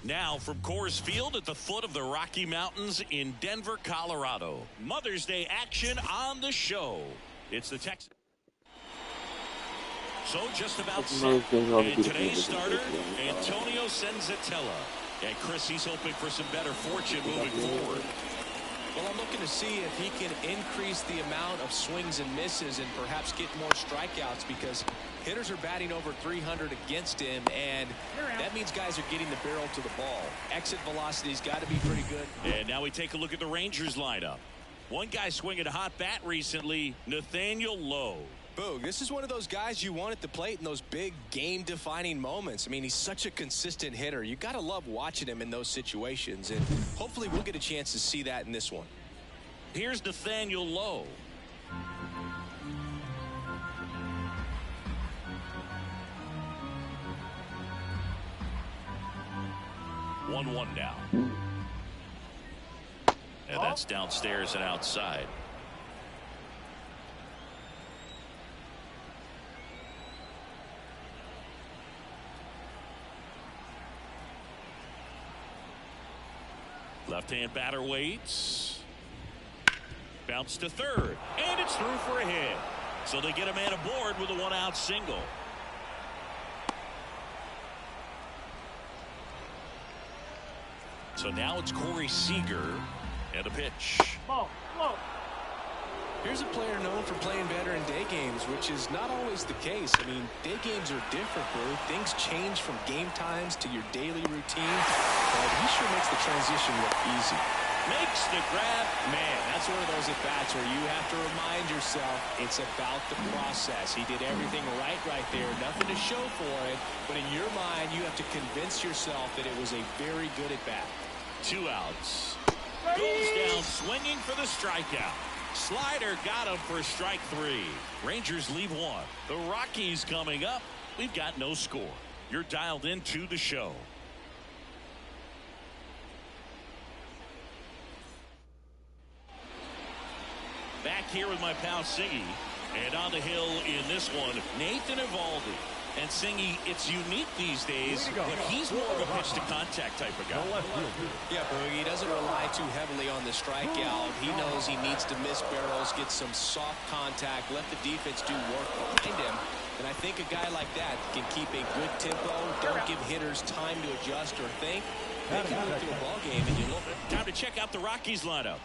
Now from Coors Field at the foot of the Rocky Mountains in Denver, Colorado. Mother's Day action on the show. It's the Texas. So just about set. And today's starter, Antonio Senzatella. And Chris, he's hoping for some better fortune moving forward. Well, I'm looking to see if he can increase the amount of swings and misses and perhaps get more strikeouts, because hitters are batting over 300 against him, and that means guys are getting the barrel to the ball. Exit velocity's got to be pretty good. And now we take a look at the Rangers lineup. One guy swinging a hot bat recently, Nathaniel Lowe. Boog, this is one of those guys you want at the plate in those big game-defining moments. I mean, he's such a consistent hitter. You got to love watching him in those situations, and hopefully we'll get a chance to see that in this one. Here's Nathaniel Lowe. One now. And that's downstairs and outside. Left-hand batter waits. Bounce to third. And it's through for a hit. So they get a man aboard with a one-out single. So now it's Corey Seager and a pitch. Here's a player known for playing better in day games, which is not always the case. I mean, day games are different, bro. Things change from game times to your daily routine. But he sure makes the transition look easy. Makes the grab. Man, that's one of those at-bats where you have to remind yourself it's about the process. He did everything right there. Nothing to show for it. But in your mind, you have to convince yourself that it was a very good at-bat. 2 outs. Goes down swinging for the strikeout. Slider got him for strike 3. Rangers leave 1. The Rockies coming up. We've got no score. You're dialed into the show. Back here with my pal Singy. And on the hill in this one, Nathan Eovaldi. And Singy, it's unique these days, but he's more of a pitch-to-contact type of guy. Yeah, Boogie, he doesn't rely too heavily on the strikeout. He knows he needs to miss barrels, get some soft contact, let the defense do work behind him. And I think a guy like that can keep a good tempo, don't give hitters time to adjust or think. They can move through a ball game, and you look. Time to check out the Rockies lineup.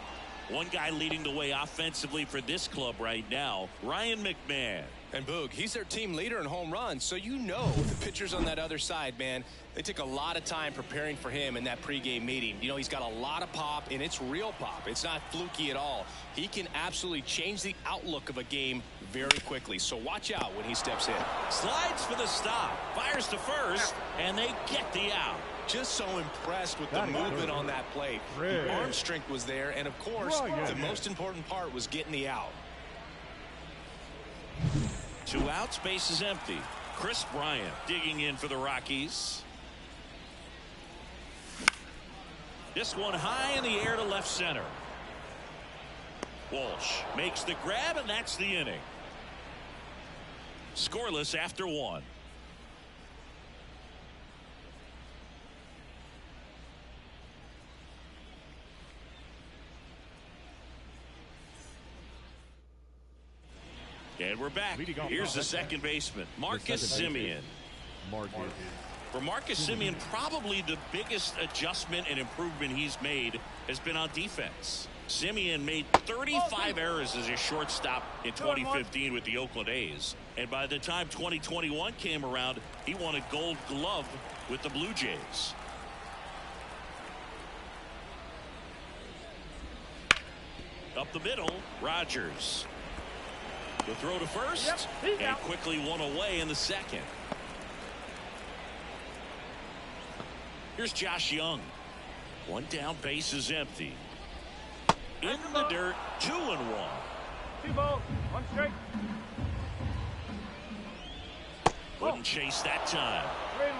One guy leading the way offensively for this club right now, Ryan McMahon. And Boog, he's their team leader in home runs, so you know the pitchers on that other side, man, they took a lot of time preparing for him in that pregame meeting. You know, he's got a lot of pop, and it's real pop. It's not fluky at all. He can absolutely change the outlook of a game very quickly, so watch out when he steps in. Slides for the stop, fires to first, and they get the out. Just so impressed with the movement on that plate. The arm strength was there, and of course, the most important part was getting the out. 2 outs, base is empty. Chris Bryant digging in for the Rockies. This one high in the air to left center. Walsh makes the grab, and that's the inning. Scoreless after 1. And we're back. Here's the second baseman, Marcus Semien. For Marcus Semien, probably the biggest adjustment and improvement he's made has been on defense. Semien made 35 errors as a shortstop in 2015 with the Oakland A's. And by the time 2021 came around, he won a Gold Glove with the Blue Jays. Up the middle, Rogers. The throw to first, and quickly one away in the second. Here's Josh Young. 1 down, base is empty. In the dirt, 2-1. 2 balls, 1 strike. Couldn't chase that time.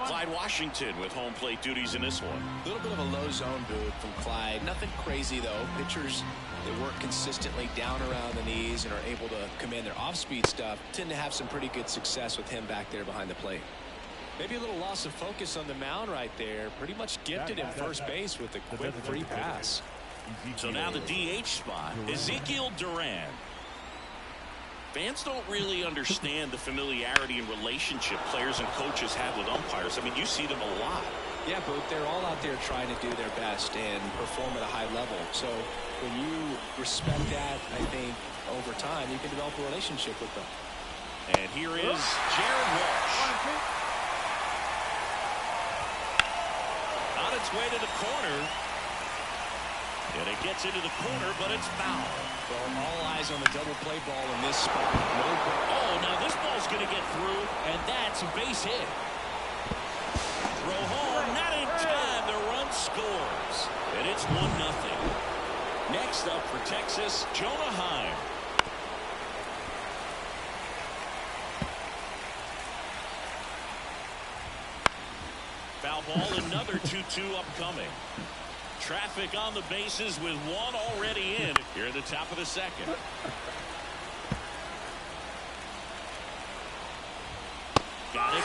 Clyde Washington with home plate duties in this one. A little bit of a low zone boot from Clyde. Nothing crazy, though. Pitchers, they work consistently down around the knees and are able to command their off-speed stuff. Tend to have some pretty good success with him back there behind the plate. Maybe a little loss of focus on the mound right there. Pretty much gifted him first base with a quick free pass. So now the DH spot, Ezekiel Duran. Fans don't really understand the familiarity and relationship players and coaches have with umpires. I mean, you see them a lot. Yeah, but they're all out there trying to do their best and perform at a high level. So when you respect that, I think over time you can develop a relationship with them. And here is Jared Walsh. On its way to the corner. And it gets into the corner, but it's foul. Well, all eyes on the double play ball in this spot. Oh, now this ball's going to get through, and that's a base hit. Throw home, not in time. The run scores, and it's 1-0. Next up for Texas, Jonah Heim. Foul ball, another 2-2 upcoming. Traffic on the bases with one already in here at the top of the second. Got it.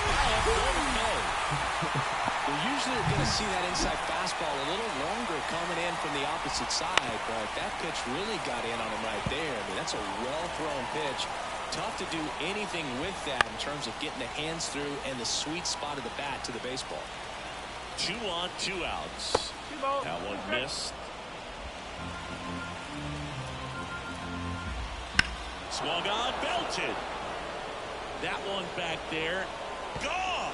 We're usually going to see that inside fastball a little longer coming in from the opposite side, but that pitch really got in on him right there. I mean, that's a well-thrown pitch. Tough to do anything with that in terms of getting the hands through and the sweet spot of the bat to the baseball. 2 on, 2 outs. That one missed. Swung on, belted. That one back there. Gone.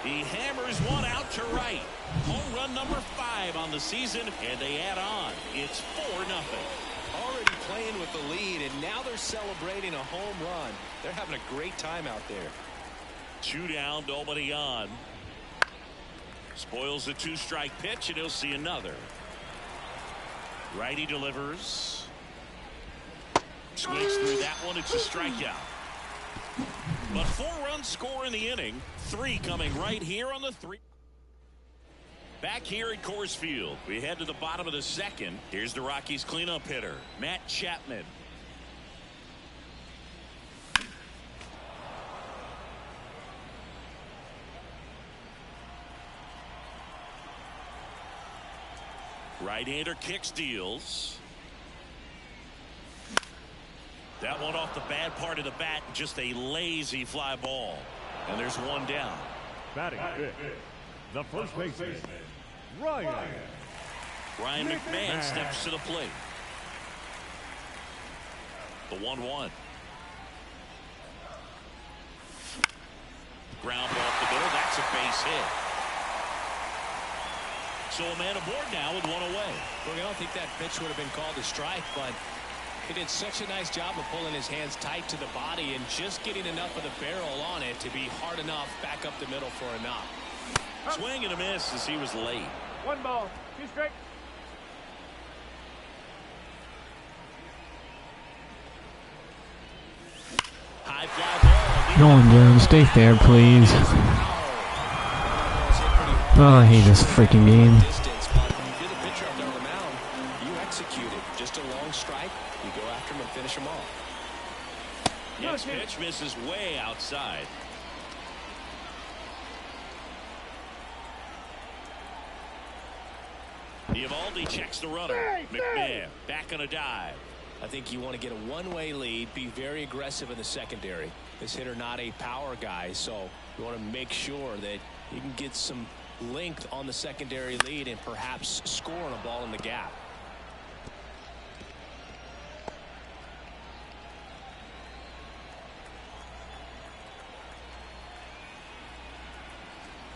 He hammers one out to right. Home run number 5 on the season, and they add on. It's 4-0. Already playing with the lead, and now they're celebrating a home run. They're having a great time out there. 2 down, nobody on. Spoils the 2-strike pitch, and he'll see another. Righty delivers. Swings through that one. It's a strikeout. But 4 runs score in the inning. 3 coming right here on the 3. Back here at Coors Field, we head to the bottom of the second. Here's the Rockies cleanup hitter, Matt Chapman. Right-hander kicks, deals. That one off the bad part of the bat, just a lazy fly ball. And there's 1 down. Batting fifth, the first baseman, Ryan McMahon steps to the plate. The 1-1. Ground ball off the middle. That's a base hit. So a man aboard now with 1 away. Well, I don't think that pitch would have been called a strike, but he did such a nice job of pulling his hands tight to the body and just getting enough of the barrel on it to be hard enough back up the middle for a knock. Swing and a miss as he was late. 1 ball, 2 strikes. High fly ball. Nolan Jones, stay fair, please. Oh, I hate this freaking game. If you're the pitcher up there on the mound, you execute it. Just a long strike. You go after him and finish him off. Next pitch misses way outside. Eovaldi checks the runner. McMahon back on a dive. I think you want to get a one-way lead, be very aggressive in the secondary. This hitter not a power guy, so you want to make sure that you can get some length on the secondary lead and perhaps score on a ball in the gap.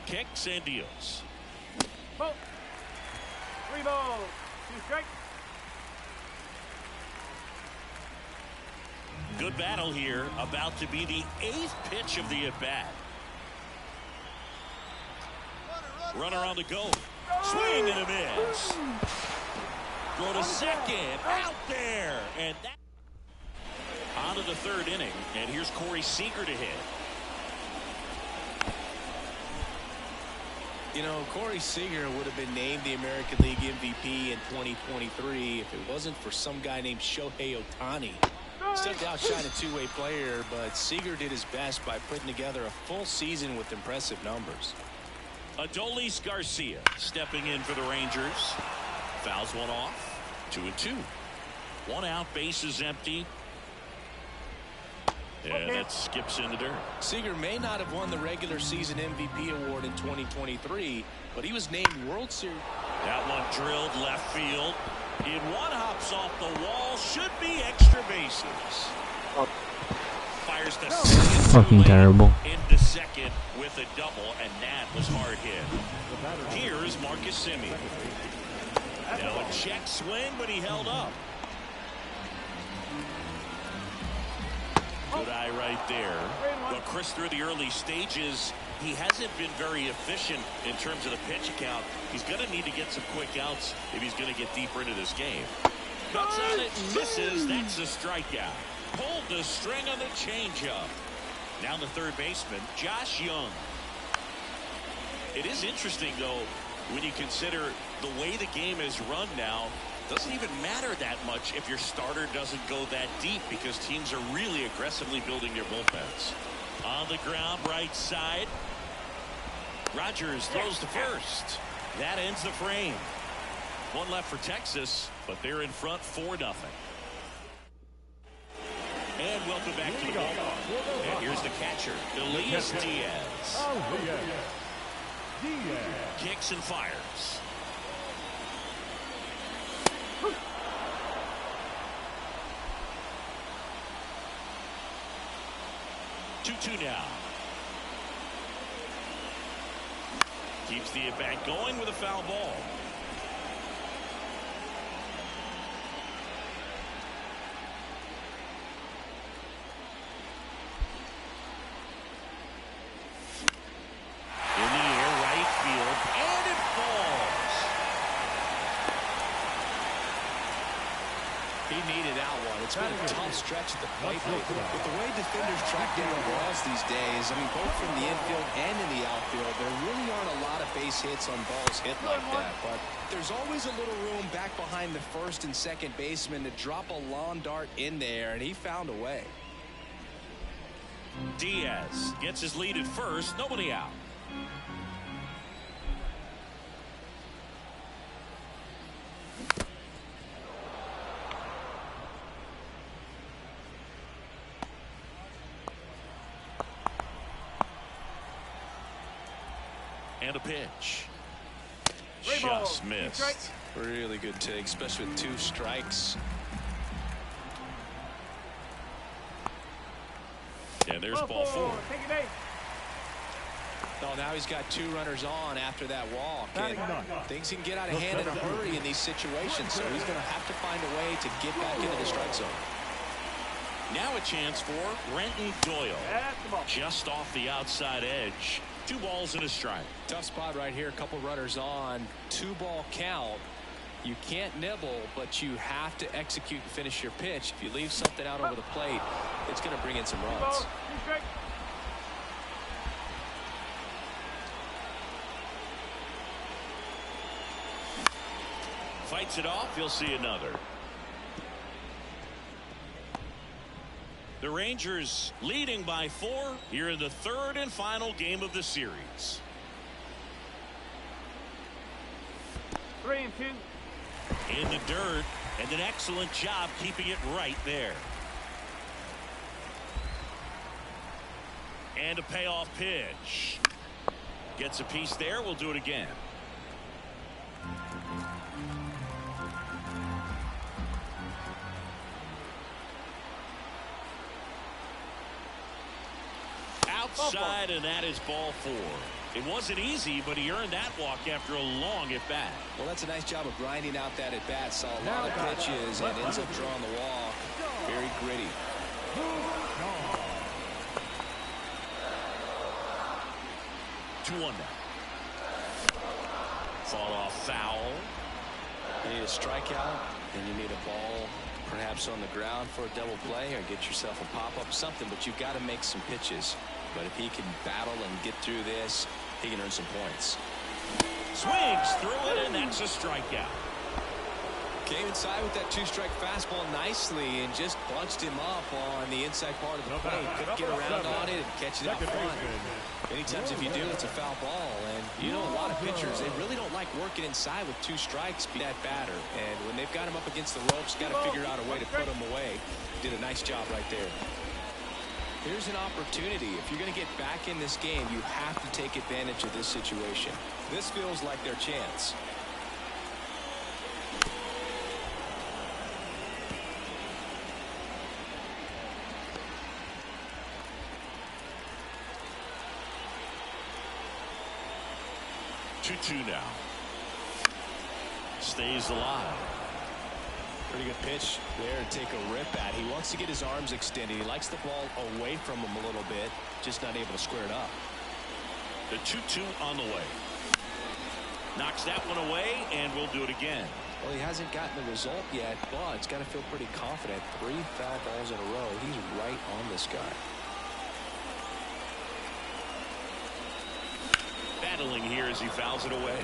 Kicks and deals. Ball. 3 balls, 2 strikes. Good battle here. About to be the 8th pitch of the at-bat. Runner on the go. Swing and a miss. Throw to second. Out there. And that. On to the 3rd inning. And here's Corey Seager to hit. You know, Corey Seager would have been named the American League MVP in 2023 if it wasn't for some guy named Shohei Ohtani. Still to outshine a two-way player, but Seager did his best by putting together a full season with impressive numbers. Adolis Garcia stepping in for the Rangers. Fouls one off. 2-2. One out, base is empty. And that skips in the dirt. Seager may not have won the regular season MVP award in 2023, but he was named World Series. That one drilled left field. In one hops off the wall. Should be extra bases. Fires the fucking terrible. Into second with a double, and that was hard hit. Here's Marcus Semien. Now a check swing, but he held up. Good eye right there. But Chris, through the early stages, he hasn't been very efficient in terms of the pitch count. He's going to need to get some quick outs if he's going to get deeper into this game. Cuts on it and misses. That's a strikeout. Pulled the string on the changeup. Now the third baseman, Josh Young. It is interesting, though, when you consider the way the game is run now. Doesn't even matter that much if your starter doesn't go that deep, because teams are really aggressively building their bullpens. On the ground, right side. Rogers throws to first. That ends the frame. One left for Texas, but they're in front 4-0. And welcome back to the ballpark. And here's the catcher, Elias Diaz. Kicks and fires. Two now. Keeps the at-bat going with a foul ball. In the air, right field, and it falls. He needed that one. It's been a tough stretch at the plate. With the way defenders track down balls these days, I mean, both from the infield and in the outfield, there really aren't a lot of base hits on balls hit like that. But there's always a little room back behind the first and second baseman to drop a lawn dart in there, and he found a way. Diaz gets his lead at first. Nobody out. And a pitch. Just missed. Really good take, especially with 2 strikes. And there's ball 4. Oh, now he's got 2 runners on after that walk. And things can get out of hand in a hurry in these situations, so he's going to have to find a way to get back into the strike zone. Now a chance for Brenton Doyle. Just off the outside edge. 2 balls and a strike. Tough spot right here. A couple runners on. 2-ball count. You can't nibble, but you have to execute and finish your pitch. If you leave something out over the plate, it's going to bring in some runs. Fights it off. You'll see another. The Rangers leading by 4 here in the third and final game of the series. 3-2. In the dirt, and an excellent job keeping it right there. And a payoff pitch. Gets a piece there. We'll do it again. Outside, and that is ball 4. It wasn't easy, but he earned that walk after a long at-bat. Well, that's a nice job of grinding out that at-bat. Saw a lot of pitches and ends up drawing the walk. Very gritty. 2-1 now. Fought off foul. You need a strikeout, and you need a ball perhaps on the ground for a double play, or get yourself a pop-up, something, but you've got to make some pitches. But if he can battle and get through this, he can earn some points. Swings through it, and that's a strikeout. Came inside with that two-strike fastball nicely and just bunched him up on the inside part of the plate. Couldn't get around on it and catch it out front. Many times if you do, it's a foul ball. And you know, a lot of pitchers, they really don't like working inside with two strikes, be that batter. And when they've got him up against the ropes, got to figure out a way to put him away. Did a nice job right there. Here's an opportunity. If you're going to get back in this game, you have to take advantage of this situation. This feels like their chance. Two now. Stays alive. Pretty good pitch there to take a rip at. He wants to get his arms extended. He likes the ball away from him a little bit, just not able to square it up. The 2-2 on the way. Knocks that one away, and we'll do it again. Well, he hasn't gotten the result yet, but he's got to feel pretty confident. 3 foul balls in a row. He's right on this guy. Battling here as he fouls it away.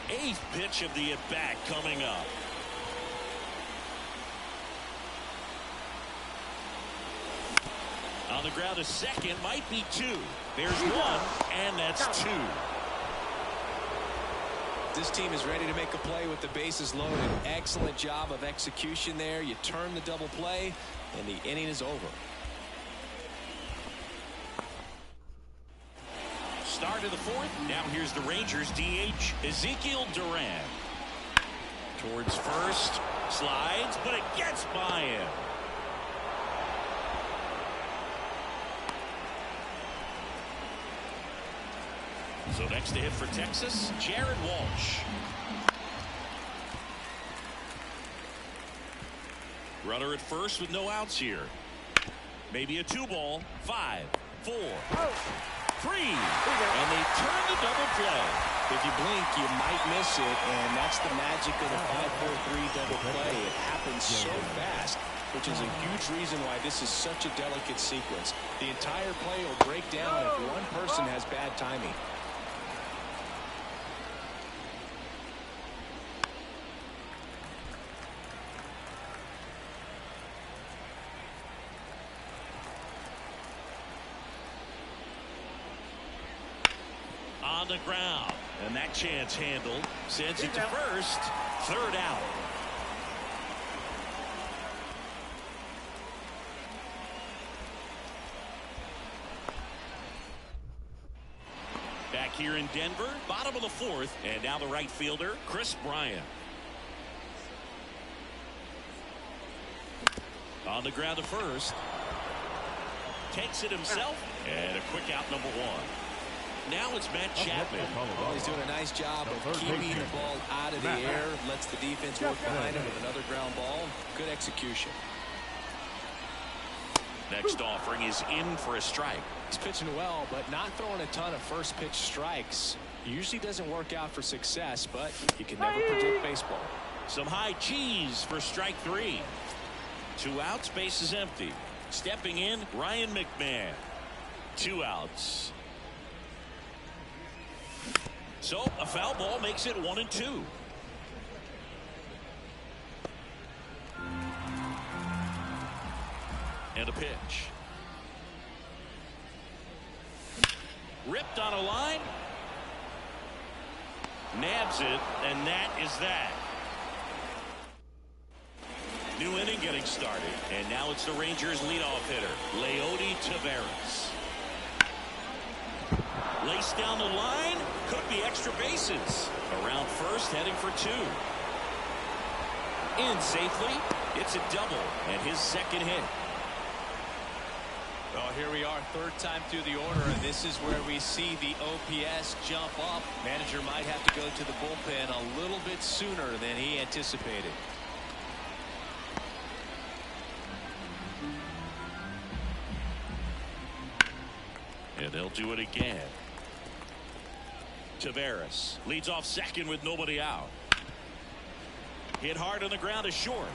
8th pitch of the at-bat coming up. On the ground, a second, might be 2. There's 1, and that's 2. This team is ready to make a play with the bases loaded. Excellent job of execution there. You turn the double play, and the inning is over. Start of the 4th. Now here's the Rangers DH, Ezekiel Duran. Towards first, slides, but it gets by him. So next to hit for Texas, Jared Walsh. Runner at first with no outs here. Maybe a 2-ball. 5, 4, 3, and they turn the double play. If you blink, you might miss it, and that's the magic of the 5-4-3 double play. It happens so fast, which is a huge reason why this is such a delicate sequence. The entire play will break down if one person has bad timing. On the ground, and that chance handled. Sends it to first. 3rd out. Back here in Denver, bottom of the 4th, and now the right fielder, Chris Bryant. On the ground to first. Takes it himself, and a quick out, number 1. Now it's Matt Chapman. Well, he's doing a nice job of keeping the ball out of the air. Lets the defense work behind him with another ground ball. Good execution. Next offering is in for a strike. He's pitching well, but not throwing a ton of first pitch strikes. Usually doesn't work out for success, but you can never predict baseball. Some high cheese for strike 3. 2 outs, base is empty. Stepping in, Ryan McMahon. 2 outs. So a foul ball makes it 1-2. And a pitch. Ripped on a line. Nabs it, and that is that. New inning getting started, and now it's the Rangers leadoff hitter, Leody Taveras. Laced down the line, could be extra bases. Around first, heading for 2. In safely, it's a double, and his 2nd hit. Well, here we are, 3rd time through the order, and this is where we see the OPS jump up. Manager might have to go to the bullpen a little bit sooner than he anticipated. And they'll do it again. Taveras leads off second with nobody out. Hit hard on the ground is short.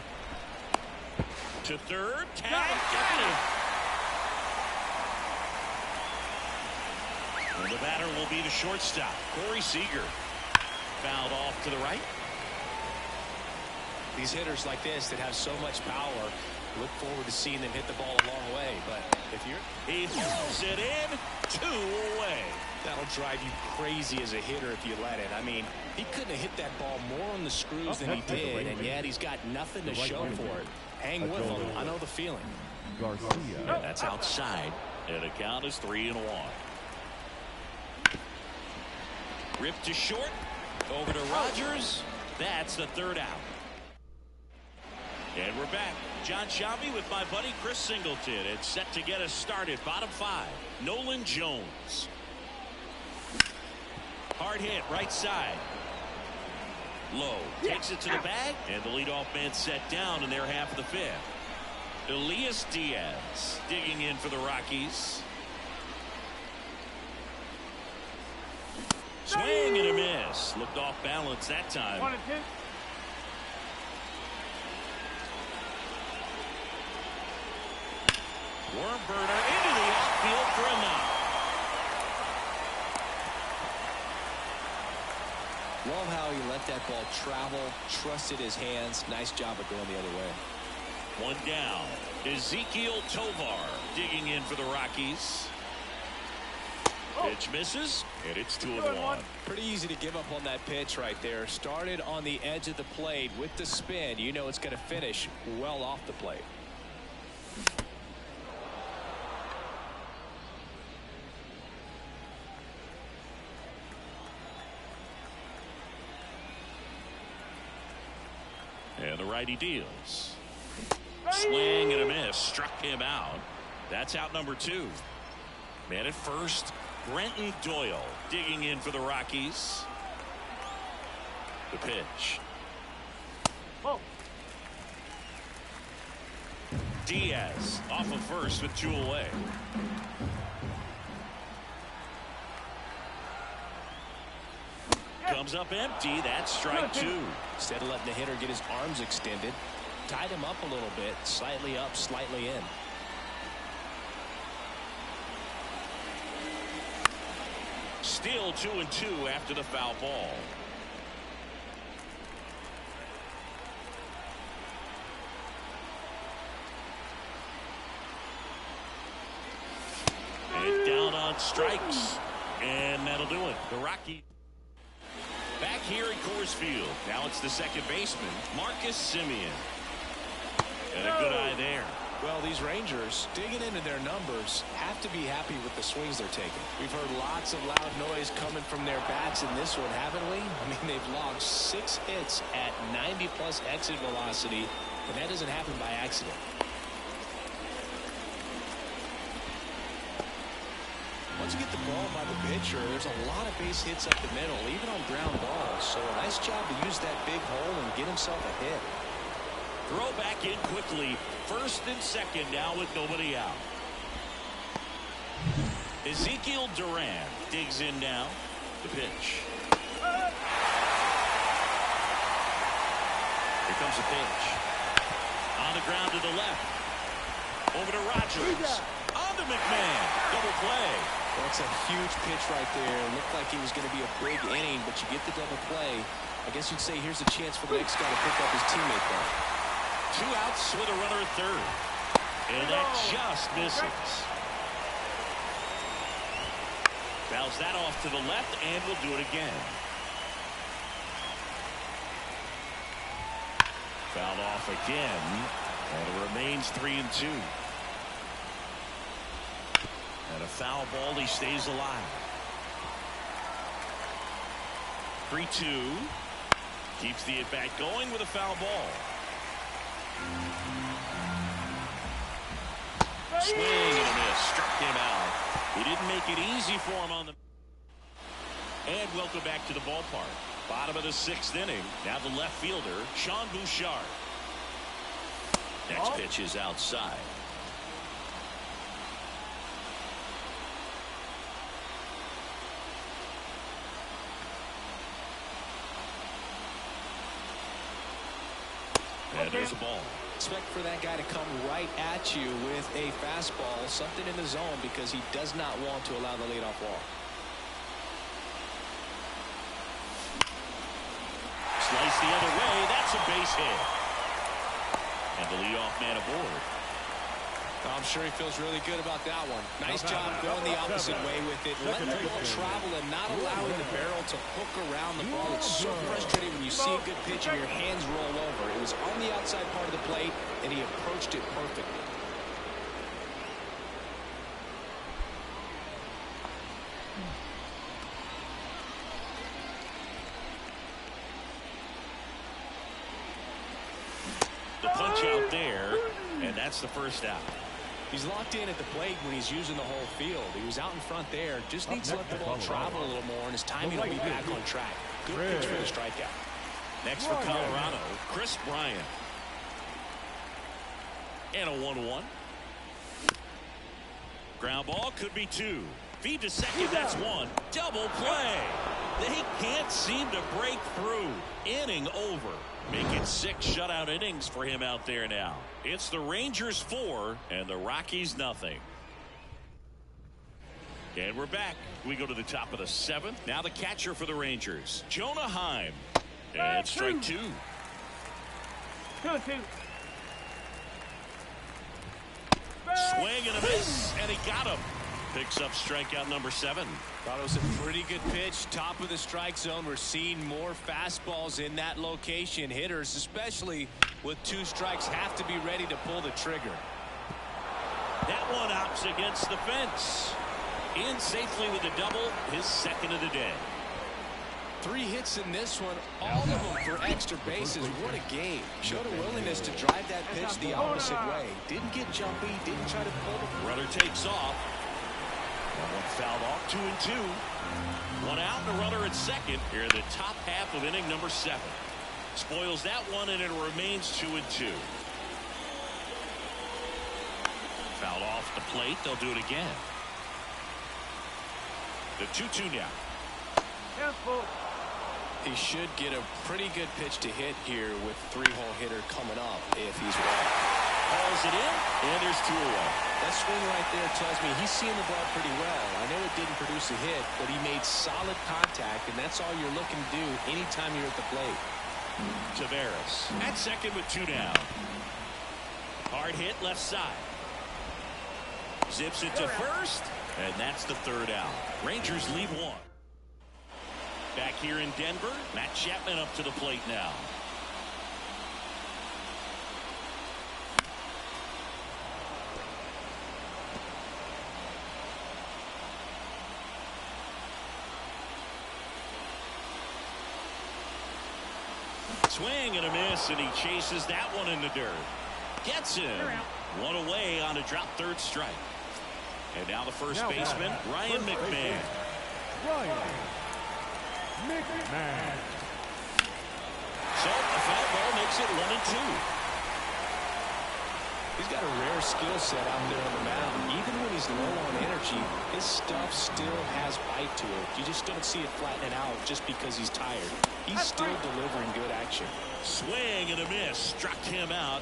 To third. Tag. Got him. And the batter will be the shortstop, Corey Seager. Fouled off to the right. These hitters like this that have so much power, look forward to seeing them hit the ball a long way. But if you're... He throws it in, 2 away. That'll drive you crazy as a hitter if you let it. I mean, he couldn't have hit that ball more on the screws than he did, and yet he's got nothing to show for it. Hang with him. I know the feeling. Garcia. That's outside, and the count is 3-1. Ripped to short, over to Rogers. That's the 3rd out. And we're back. John Sciambi with my buddy Chris Singleton. It's set to get us started. Bottom 5. Nolan Jones. Hard hit, right side. Low takes it to the bag, and the leadoff man set down in their half of the 5th. Elias Diaz digging in for the Rockies. Swing and a miss. Looked off balance that time. 1 and 2. Worm burner into the outfield for a knock. Love how he let that ball travel, trusted his hands. Nice job of going the other way. 1 down. Ezekiel Tovar digging in for the Rockies. Pitch misses, and it's 2-1. Pretty easy to give up on that pitch right there. Started on the edge of the plate with the spin. You know it's going to finish well off the plate. And the righty deals. Swing and a miss. Struck him out. That's out number 2. Man at first, Brenton Doyle digging in for the Rockies. The pitch. Oh. Diaz off of first with 2 away. Comes up empty. That's strike 2. Instead of letting the hitter get his arms extended, tied him up a little bit, slightly up, slightly in. Still 2-2 after the foul ball. And down on strikes. And that'll do it. The Rockies back here at Coors Field. Now it's the second baseman, Marcus Semien. And a good eye there. Well, these Rangers, digging into their numbers, have to be happy with the swings they're taking. We've heard lots of loud noise coming from their bats in this one, haven't we? I mean, they've logged 6 hits at 90-plus exit velocity, and that doesn't happen by accident. Once you get the ball by the pitcher, there's a lot of base hits up the middle, even on ground balls. So a nice job to use that big hole and get himself a hit. Throw back in quickly. First and second now with nobody out. Ezekiel Duran digs in now. The pitch. Here comes the pitch. On the ground to the left. Over to Rogers. On to McMahon. Double play. That's a huge pitch right there. It looked like it was going to be a big inning, but you get the double play. I guess you'd say here's a chance for the next guy to pick up his teammate there. 2 outs with a runner at third. And that just misses. Fouls that off to the left, and we'll do it again. Fouled off again, and it remains 3-2. And a foul ball, he stays alive. 3-2. Keeps the at-bat going with a foul ball. Swing and a miss. Struck him out. He didn't make it easy for him on the... And welcome back to the ballpark. Bottom of the 6th inning. Now the left fielder, Sean Bouchard. Next pitch is outside. And there's a ball. Expect for that guy to come right at you with a fastball, something in the zone, because he does not want to allow the leadoff walk. Slice the other way. That's a base hit. And the leadoff man aboard. I'm sure he feels really good about that one. Nice job going the opposite way with it. Letting the ball travel and not allowing the barrel to hook around the ball. It's so frustrating when you see a good pitch and your hands roll over. It was on the outside part of the plate, and he approached it perfectly. The punch out there, and that's the first out. He's locked in at the plate when he's using the whole field. He was out in front there. Just needs to let the ball travel a little more, and his timing will be back on track. Good pitch for the strikeout. Next for Colorado, Chris Bryant. And a 1-1. Ground ball could be 2. Feed to second, that's 1. Double play. They can't seem to break through. Inning over. Make it 6 shutout innings for him out there now. It's the Rangers 4 and the Rockies nothing. And we're back. We go to the top of the 7th. Now the catcher for the Rangers, Jonah Heim. And strike 2. 2-2. Swing and a miss, and he got him. Picks up strikeout number 7. Thought it was a pretty good pitch. Top of the strike zone. We're seeing more fastballs in that location. Hitters, especially with 2 strikes, have to be ready to pull the trigger. That one opts against the fence. In safely with a double, his 2nd of the day. 3 hits in this one, all of them for extra bases. What a game. Showed a willingness to drive that pitch the opposite way. Didn't get jumpy, didn't try to pull the Runner takes off. One fouled off, 2-2. 1 out and a runner at second here in the top half of inning number 7. Spoils that one, and it remains 2-2. Fouled off the plate. They'll do it again. The 2-2 now. Careful. He should get a pretty good pitch to hit here with 3-hole hitter coming up if he's right. Calls it in, and there's 2 away. That swing right there tells me he's seeing the ball pretty well. I know it didn't produce a hit, but he made solid contact, and that's all you're looking to do anytime you're at the plate. Taveras at second with 2 down. Hard hit left side. Zips it to first, and that's the 3rd out. Rangers lead 1. Back here in Denver, Matt Chapman up to the plate now. Swing and a miss, and he chases that one in the dirt. Gets him. 1 away on a drop 3rd strike. And now the first baseman, Ryan McMahon. Ryan McMahon. So the foul ball makes it 1-2. He's got a rare skill set out there on the mound. Even when he's low on energy, his stuff still has bite to it. You just don't see it flattening out just because he's tired. He's still delivering good action. Swing and a miss. Struck him out.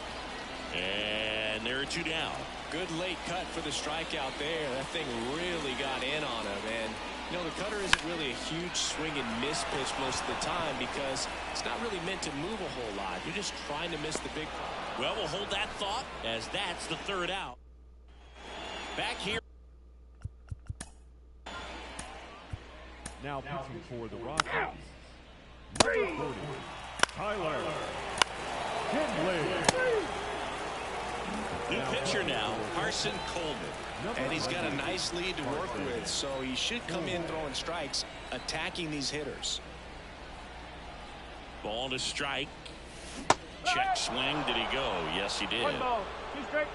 And there are 2 down. Good late cut for the strikeout there. That thing really got in on him. And, you know, the cutter isn't really a huge swing and miss pitch most of the time because it's not really meant to move a whole lot. You're just trying to miss the big part. Well, we'll hold that thought as that's the 3rd out. Back here. Now pitching for the Rockies, number 40, Tyler Kinley. New pitcher now, Carson Coleman. And he's got a nice lead to work with, so he should come in throwing strikes, attacking these hitters. Ball to strike. Check swing. Did he go? Yes, he did. 1 ball. 2 strike.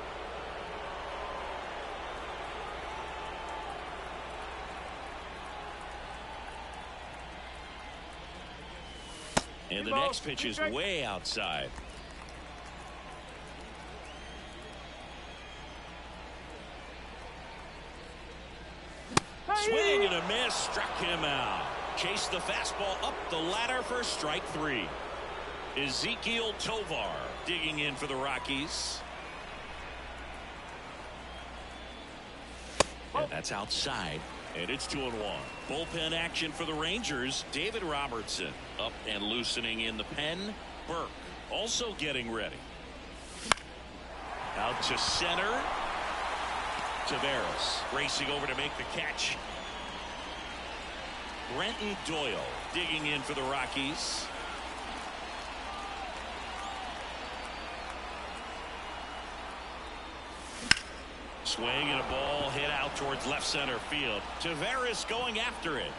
And the next pitch is way outside. Swing and a miss. Struck him out. Chased the fastball up the ladder for strike 3. Ezekiel Tovar digging in for the Rockies. And that's outside. And it's 2-1. Bullpen action for the Rangers. David Robertson up and loosening in the pen. Burke also getting ready. Out to center. Tavares racing over to make the catch. Brenton Doyle digging in for the Rockies. Swing and a ball hit out towards left center field. Tavares going after it.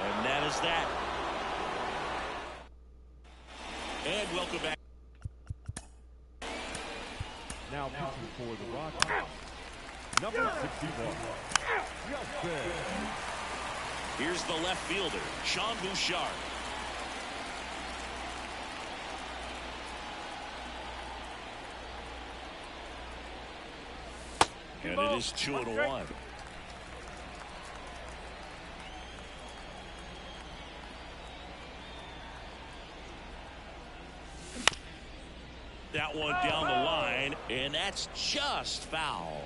And that is that. And welcome back. Now pitching for the Rockies, number 61, Justin. Here's the left fielder, Sean Bouchard. And it is 2-1. That one down the line, and that's just foul.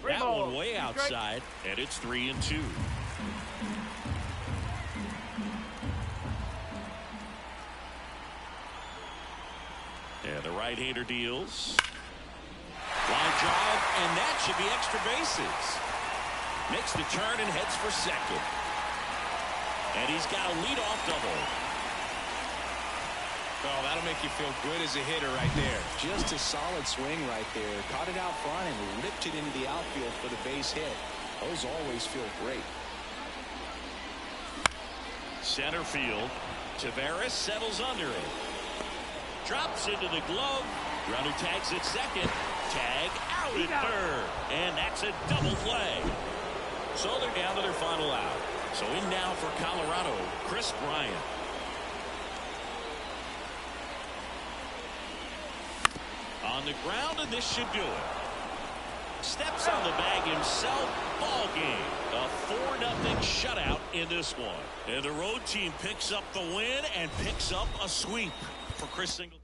That one way outside, and it's 3-2. And the right-hander deals. Line drive, and that should be extra bases. Makes the turn and heads for second. And he's got a leadoff double. Oh, that'll make you feel good as a hitter right there. Just a solid swing right there. Caught it out front and ripped it into the outfield for the base hit. Those always feel great. Center field. Tavares settles under it. Drops into the glove. Runner tags at second. Tag out at third. And that's a double play. So they're down to their final out. So in now for Colorado, Chris Bryant. On the ground, and this should do it. Steps on the bag himself. Ball game. A 4-0 shutout in this one. And the road team picks up the win and picks up a sweep for Chris Singleton.